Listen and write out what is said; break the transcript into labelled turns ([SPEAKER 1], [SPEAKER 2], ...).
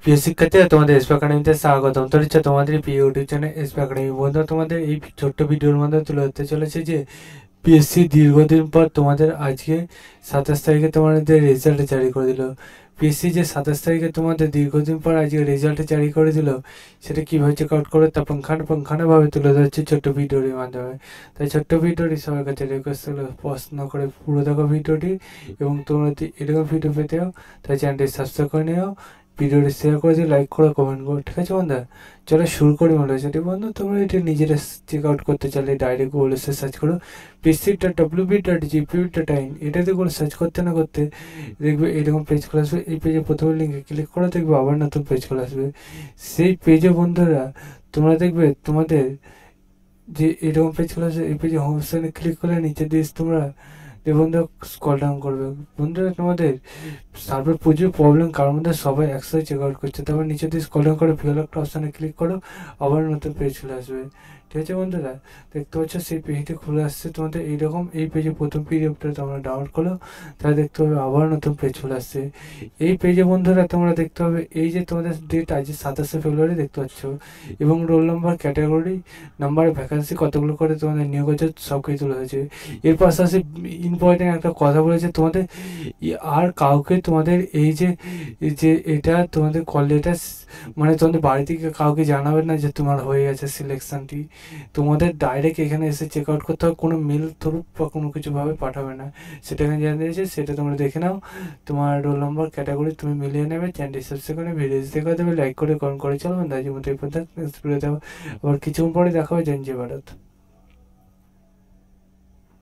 [SPEAKER 1] প্রিয় শিক্ষার্থীরা, তোমাদের এসপি একাডেমিতে স্বাগতম। তো হচ্ছে তোমাদের প্রিয় ইউটিউব চ্যানেল এসপি একাডেমি। বন্ধুরা, তোমাদের এই ছোট্ট ভিডিওর মাধ্যমে তুলে ধরতে চলেছে যে পিএসসি দীর্ঘদিন পর তোমাদের আজকে 27 তারিখে তোমাদের রেজাল্ট জারি করে দিল। পিএসসি যে 27 তারিখে তোমাদের দীর্ঘদিন পর আজকে রেজাল্ট জারি করে দিল, সেটা কীভাবে চেক আউট করে তা পুঙ্খানুপুঙ্খানুভাবে তুলে ধরছে ছোট্ট ভিডিওর মাধ্যমে। তাই ছোট্ট ভিডিওটি সবার কাছে রিকোয়েস্ট হলো প্রশ্ন করে পুরো দেখো ভিডিওটি, এবং তোমরা যদি এরকম ভিডিও পেতে হও তাই চ্যানেলটি সাবস্ক্রাইব করে নিও, ভিডিওটি শেয়ার করে দিও, লাইক করো, কমেন্ট করো। ঠিক আছে বন্ধুরা, চলো শুরু করি। মনে হচ্ছে বন্ধু, তোমরা এটি নিজেরা চেক আউট করতে চাইলে ডাইরেক্ট গুগলে সার্চ করো pc.wp.gp.in। এটাতে করে সার্চ করতে না করতে দেখবে এরকম পেজ খোলা আসবে। এই পেজে প্রথমে লিঙ্কে ক্লিক করো, দেখবে আবার নতুন পেজ খোলা আসবে। সেই পেজে বন্ধুরা তোমরা দেখবে তোমাদের যে এরকম পেজ খোলা আসবে, এই পেজে হোম অপশনে ক্লিক করলে নিচে দিয়ে তোমরা বন্ধুরা স্ক্রল ডাউন করবে। বন্ধুরা, তোমাদের সার্ভার প্রচুর প্রবলেম, কারণ মধ্যে সবাই একসাথে চেক আউট করছে। তারপর নিচে দিয়ে স্ক্রল ডাউন করে ভিডিও একটা অপশানে ক্লিক করো, আবার নতুন পেজ চলে আসবে। ঠিক আছে বন্ধুরা, দেখতে পাচ্ছ সেই পেজটি খুলে আসছে তোমাদের এইরকম। এই পেজে প্রথম পিডিএফটা তোমরা ডাউনলোড করো, তাহলে দেখতে হবে আবার নতুন পেজ চলে আসছে। এই পেজে বন্ধুরা তোমরা দেখতে হবে এই যে তোমাদের ডেট আজ 27 ফেব্রুয়ারি দেখতে পাচ্ছ, এবং roll number, category number, vacancy কতগুলো করে তোমাদের নিয়োগ হচ্ছে সব কিছু তুলে হয়েছে। এর পাশাপাশি ইম্পর্টেন্ট একটা কথা বলেছে তোমাদের, আর কাউকে তোমাদের এই যে এটা তোমাদের কল লেটার মানে তোমাদের বাড়ি থেকে কাউকে জানাবে না যে তোমার হয়ে গেছে সিলেকশনটি। তোমাদের ডাইরেক্ট এখানে এসে চেক আউট করতে হবে, কোনো মেল থ্রু বা কোনো কিছুভাবে পাঠাবে না। সেটা এখানে জানিয়ে দিয়েছে, সেটা তোমরা দেখে নাও। তোমার রোল নম্বর, ক্যাটাগরি তুমি মিলিয়ে নেবে। চ্যানেলটি সাবস্ক্রাইব করে ভিডিও দেখা দেবে, লাইক করে কমেন্ট করে চলো। আজ মতো এই পর্যন্ত, আবার কিছুক্ষণ পরে দেখা হবে। জয় হিন্দ, জয় ভারত।